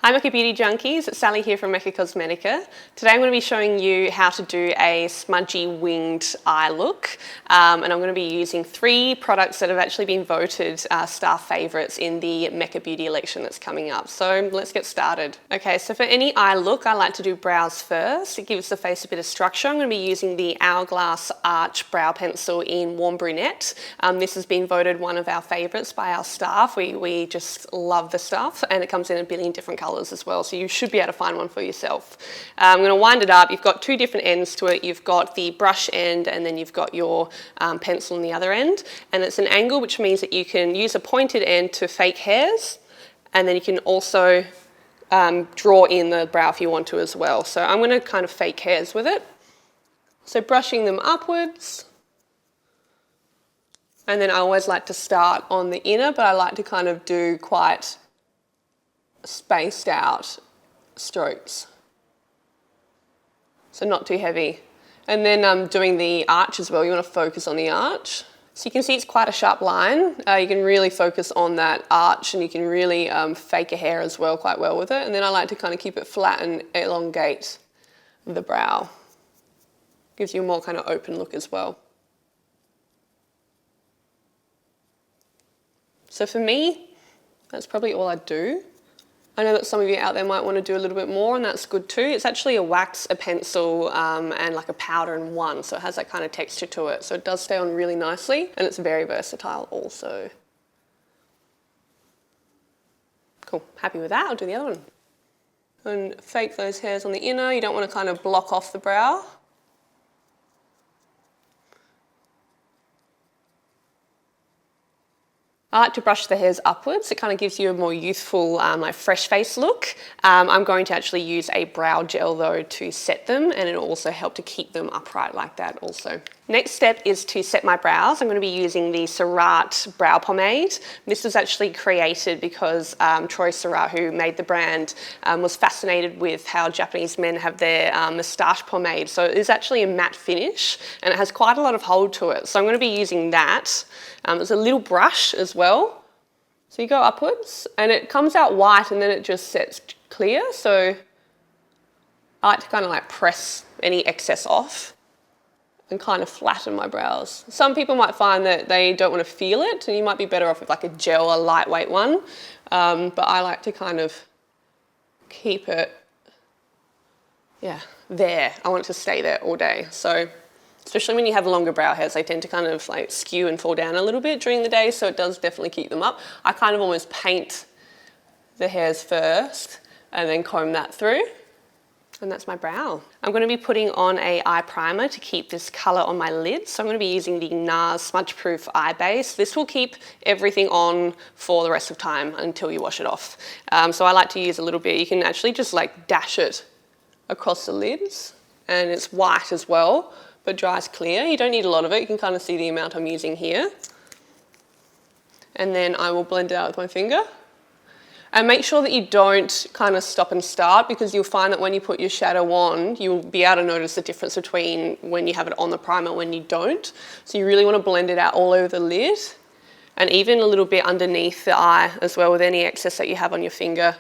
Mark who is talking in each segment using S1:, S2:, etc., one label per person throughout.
S1: Hi Mecca Beauty Junkies, it's Sally here from Mecca Cosmetica. Today I'm going to be showing you how to do a smudgy winged eye look, and I'm going to be using 3 products that have actually been voted staff favourites in the Mecca Beauty election that's coming up. So let's get started. Okay, so for any eye look I like to do brows first. It gives the face a bit of structure. I'm going to be using the Hourglass Arch Brow Pencil in Warm Brunette. This has been voted one of our favourites by our staff. We just love the stuff, and it comes in a billion different colours as well, so you should be able to find one for yourself. I'm going to wind it up. You've got 2 different ends to it. You've got the brush end and then you've got your pencil on the other end, and it's an angle, which means that you can use a pointed end to fake hairs, and then you can also draw in the brow if you want to as well. So I'm going to kind of fake hairs with it. So brushing them upwards, and then I always like to start on the inner, but I like to kind of do quite spaced out strokes, so not too heavy. And then doing the arch as well, you want to focus on the arch. So you can see it's quite a sharp line. You can really focus on that arch, and you can really fake a hair as well quite well with it. And then I like to kind of keep it flat and elongate the brow. Gives you a more kind of open look as well. So for me, that's probably all I do. I know that some of you out there might want to do a little bit more, and that's good too. It's actually a wax, a pencil, and like a powder in one, so it has that kind of texture to it. So it does stay on really nicely, and it's very versatile also. Cool, happy with that. I'll do the other one. And fake those hairs on the inner. You don't want to kind of block off the brow. I like to brush the hairs upwards. It kind of gives you a more youthful, like fresh face look. I'm going to actually use a brow gel though to set them, and it'll also help to keep them upright like that also. Next step is to set my brows. I'm going to be using the Surratt brow pomade. This was actually created because Surratt, who made the brand, was fascinated with how Japanese men have their moustache pomade. So it is actually a matte finish, and it has quite a lot of hold to it. So I'm going to be using that. There's a little brush as well. So you go upwards, and it comes out white, and then it just sets clear. So I like to kind of like press any excess off and kind of flatten my brows. Some people might find that they don't want to feel it, and you might be better off with like a gel, a lightweight one. But I like to kind of keep it, there. I want it to stay there all day. So especially when you have longer brow hairs, they tend to kind of like skew and fall down a little bit during the day, so it does definitely keep them up. I kind of almost paint the hairs first and then comb that through. And that's my brow. I'm going to be putting on a eye primer to keep this colour on my lids. So I'm going to be using the NARS Smudge Proof Eye Base. This will keep everything on for the rest of time until you wash it off. So I like to use a little bit. You can actually just like dash it across the lids, and it's white as well, but dries clear. You don't need a lot of it. You can kind of see the amount I'm using here. And then I will blend it out with my finger. And make sure that you don't kind of stop and start, because you'll find that when you put your shadow on, you'll be able to notice the difference between when you have it on the primer and when you don't. So you really want to blend it out all over the lid, and even a little bit underneath the eye as well, with any excess that you have on your finger.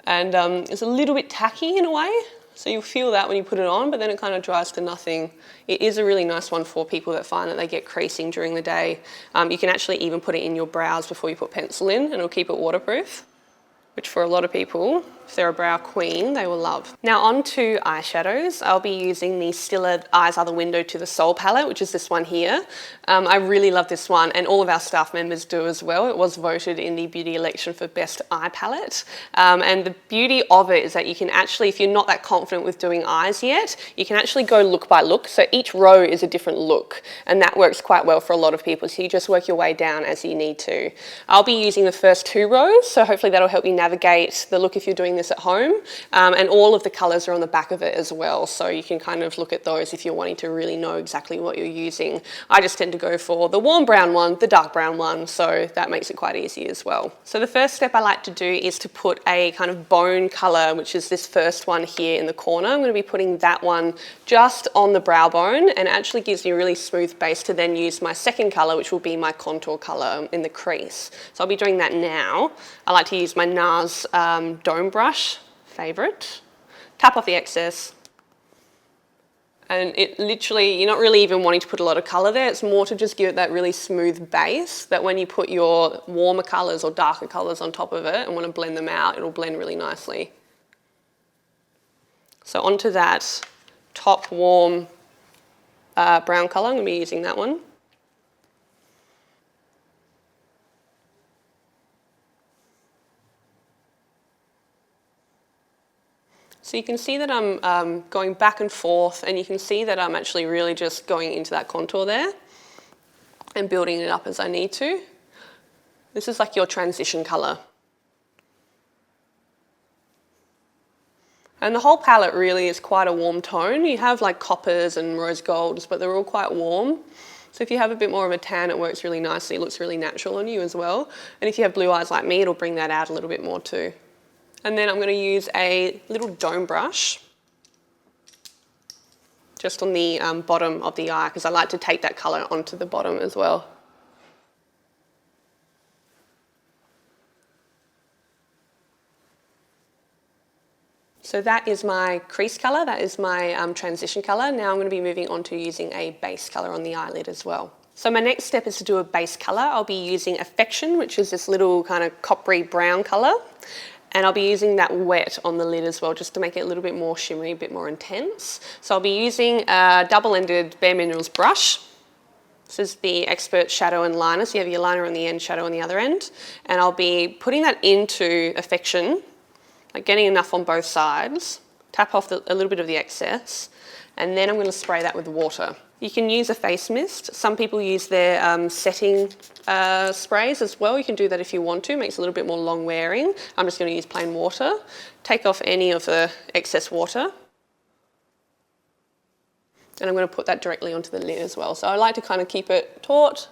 S1: And it's a little bit tacky in a way, so you'll feel that when you put it on, but then it kind of dries to nothing. It is a really nice one for people that find that they get creasing during the day. You can actually even put it in your brows before you put pencil in, and it'll keep it waterproof, which for a lot of people, if they're a brow queen, they will love. Now on to eyeshadows. I'll be using the Stila Eyes Are the Window to the Soul palette, which is this one here. I really love this one, and all of our staff members do as well. It was voted in the beauty election for best eye palette. And the beauty of it is that you can actually, if you're not that confident with doing eyes yet, you can actually go look by look. So each row is a different look, and that works quite well for a lot of people. So you just work your way down as you need to. I'll be using the first 2 rows, so hopefully that'll help you navigate the look if you're doing doing this at home. And all of the colours are on the back of it as well, so you can kind of look at those if you're wanting to really know exactly what you're using. I just tend to go for the warm brown one, the dark brown one, so that makes it quite easy as well. So the first step I like to do is to put a kind of bone colour, which is this first one here in the corner. I'm going to be putting that one just on the brow bone, and it actually gives me a really smooth base to then use my second colour, which will be my contour colour in the crease. So I'll be doing that now. I like to use my NARS Dome Brush, favourite. Tap off the excess. And it literally, you're not really even wanting to put a lot of colour there. It's more to just give it that really smooth base that when you put your warmer colours or darker colours on top of it and want to blend them out, it'll blend really nicely. So onto that top warm brown colour, I'm going to be using that one. So you can see that I'm going back and forth, and you can see that I'm actually really just going into that contour there and building it up as I need to. This is like your transition colour. And the whole palette really is quite a warm tone. You have like coppers and rose golds, but they're all quite warm. So if you have a bit more of a tan, it works really nicely. It looks really natural on you as well. And if you have blue eyes like me, it'll bring that out a little bit more too. And then I'm going to use a little dome brush just on the bottom of the eye, because I like to take that colour onto the bottom as well. So that is my crease colour, that is my transition colour. Now I'm going to be moving on to using a base colour on the eyelid as well. So my next step is to do a base colour. I'll be using Affection, which is this little kind of coppery brown colour. And I'll be using that wet on the lid as well, just to make it a little bit more shimmery, a bit more intense. So I'll be using a double-ended bareMinerals brush. This is the Expert Shadow and Liner, so you have your liner on the end, shadow on the other end. And I'll be putting that into Affection, like getting enough on both sides. Tap off a little bit of the excess. And then I'm going to spray that with water. You can use a face mist. Some people use their setting sprays as well. You can do that if you want to. It makes it a little bit more long wearing. I'm just going to use plain water. Take off any of the excess water. And I'm going to put that directly onto the lid as well. So I like to kind of keep it taut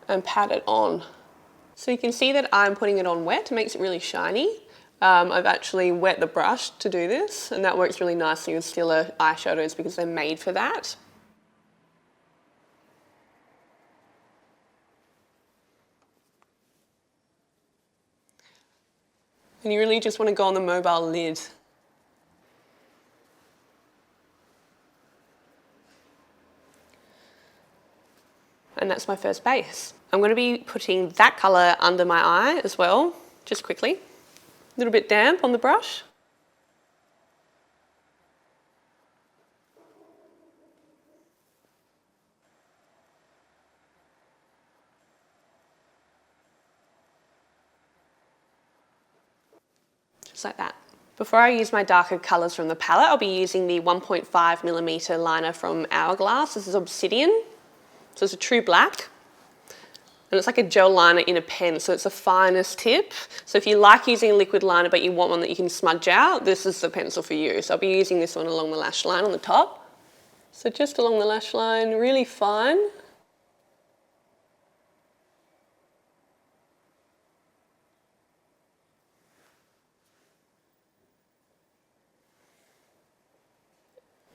S1: and pat it on. So you can see that I'm putting it on wet. It makes it really shiny. I've actually wet the brush to do this, and that works really nicely with Stila eyeshadows because they're made for that. And you really just want to go on the mobile lid. And that's my first base. I'm going to be putting that colour under my eye as well, just quickly. A little bit damp on the brush. Just like that. Before I use my darker colours from the palette, I'll be using the 1.5mm liner from Hourglass. This is Obsidian, so it's a true black. And it's like a gel liner in a pen, so it's the finest tip. So if you like using a liquid liner but you want one that you can smudge out, this is the pencil for you. So I'll be using this one along the lash line on the top. So just along the lash line, really fine.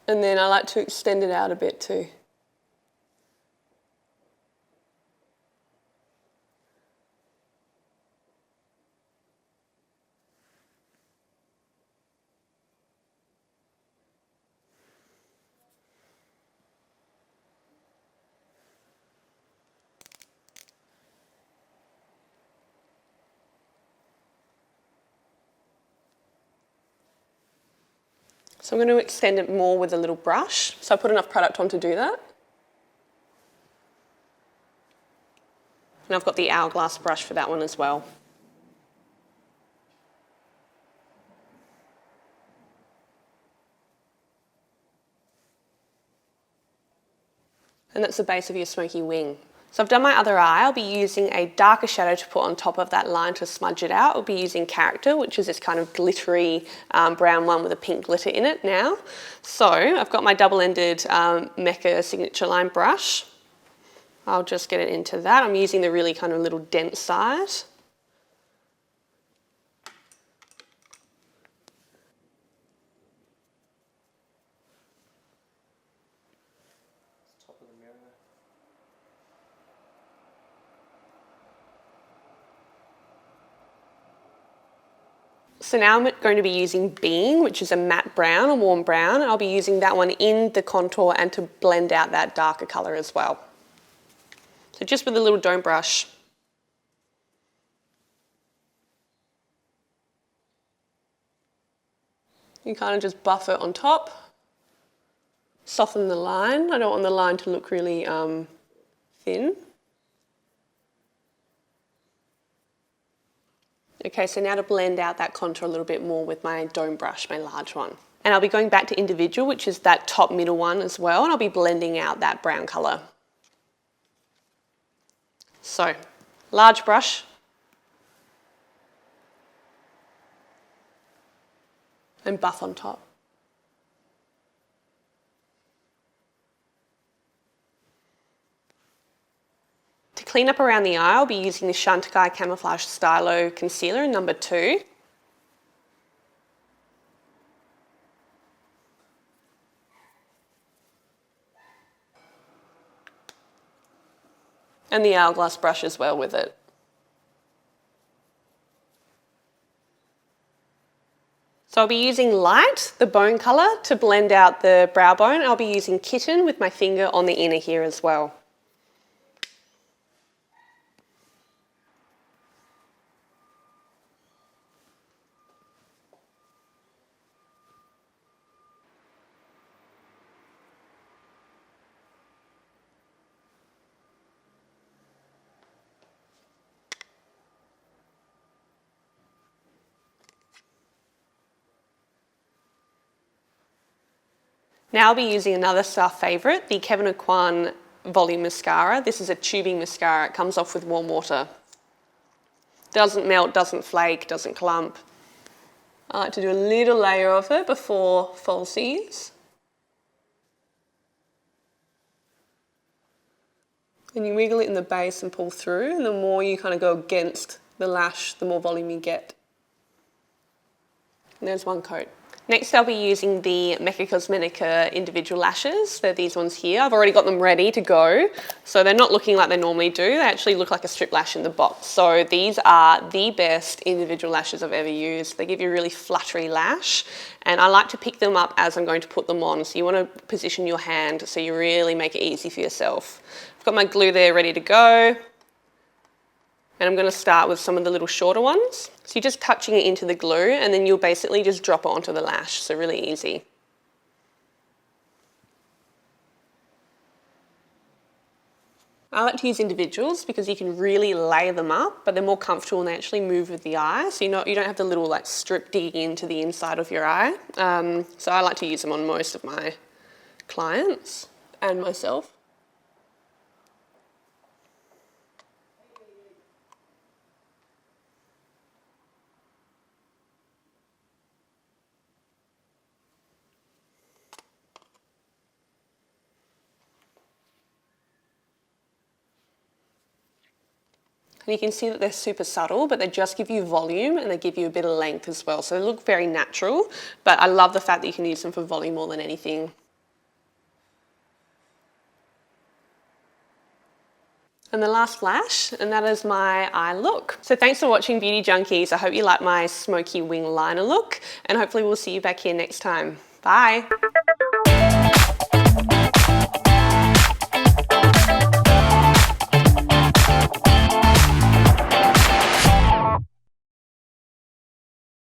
S1: And then I like to extend it out a bit too. So I'm going to extend it more with a little brush. So I put enough product on to do that. And I've got the Hourglass brush for that one as well. And that's the base of your smoky wing. So I've done my other eye. I'll be using a darker shadow to put on top of that line to smudge it out. I'll be using Character, which is this kind of glittery brown one with a pink glitter in it now. So I've got my double-ended Mecca signature line brush. I'll just get it into that. I'm using the really kind of little dense side. So now I'm going to be using Being, which is a matte brown, a warm brown, and I'll be using that one in the contour and to blend out that darker colour as well. So just with a little dome brush. You kind of just buff it on top, soften the line. I don't want the line to look really thin. Okay, so now to blend out that contour a little bit more with my dome brush, my large one. And I'll be going back to Individual, which is that top middle one as well, and I'll be blending out that brown colour. So, large brush. And buff on top. To clean up around the eye, I'll be using the Junkie Camouflage Stylo Concealer in number 2. And the Hourglass brush as well with it. So I'll be using Light, the bone colour, to blend out the brow bone. I'll be using Kitten with my finger on the inner here as well. Now I'll be using another star favourite, the Kevyn Aucoin Volume Mascara. This is a tubing mascara. It comes off with warm water. Doesn't melt, doesn't flake, doesn't clump. I like to do a little layer of it before falsies. And you wiggle it in the base and pull through, and the more you kind of go against the lash, the more volume you get. And there's one coat. Next I'll be using the Mecca Cosmetica individual lashes. They're these ones here. I've already got them ready to go. So they're not looking like they normally do. They actually look like a strip lash in the box. So these are the best individual lashes I've ever used. They give you a really fluttery lash. And I like to pick them up as I'm going to put them on. So you want to position your hand so you really make it easy for yourself. I've got my glue there ready to go. And I'm going to start with some of the little shorter ones. So you're just touching it into the glue and then you'll basically just drop it onto the lash. So really easy. I like to use individuals because you can really lay them up, but they're more comfortable and they actually move with the eye. So you don't have the little like strip digging into the inside of your eye. So I like to use them on most of my clients and myself. And you can see that they're super subtle, but they just give you volume and they give you a bit of length as well. So they look very natural, but I love the fact that you can use them for volume more than anything. And the last lash, and that is my eye look. So thanks for watching Beauty Junkies. I hope you like my smoky wing liner look, and hopefully we'll see you back here next time. Bye.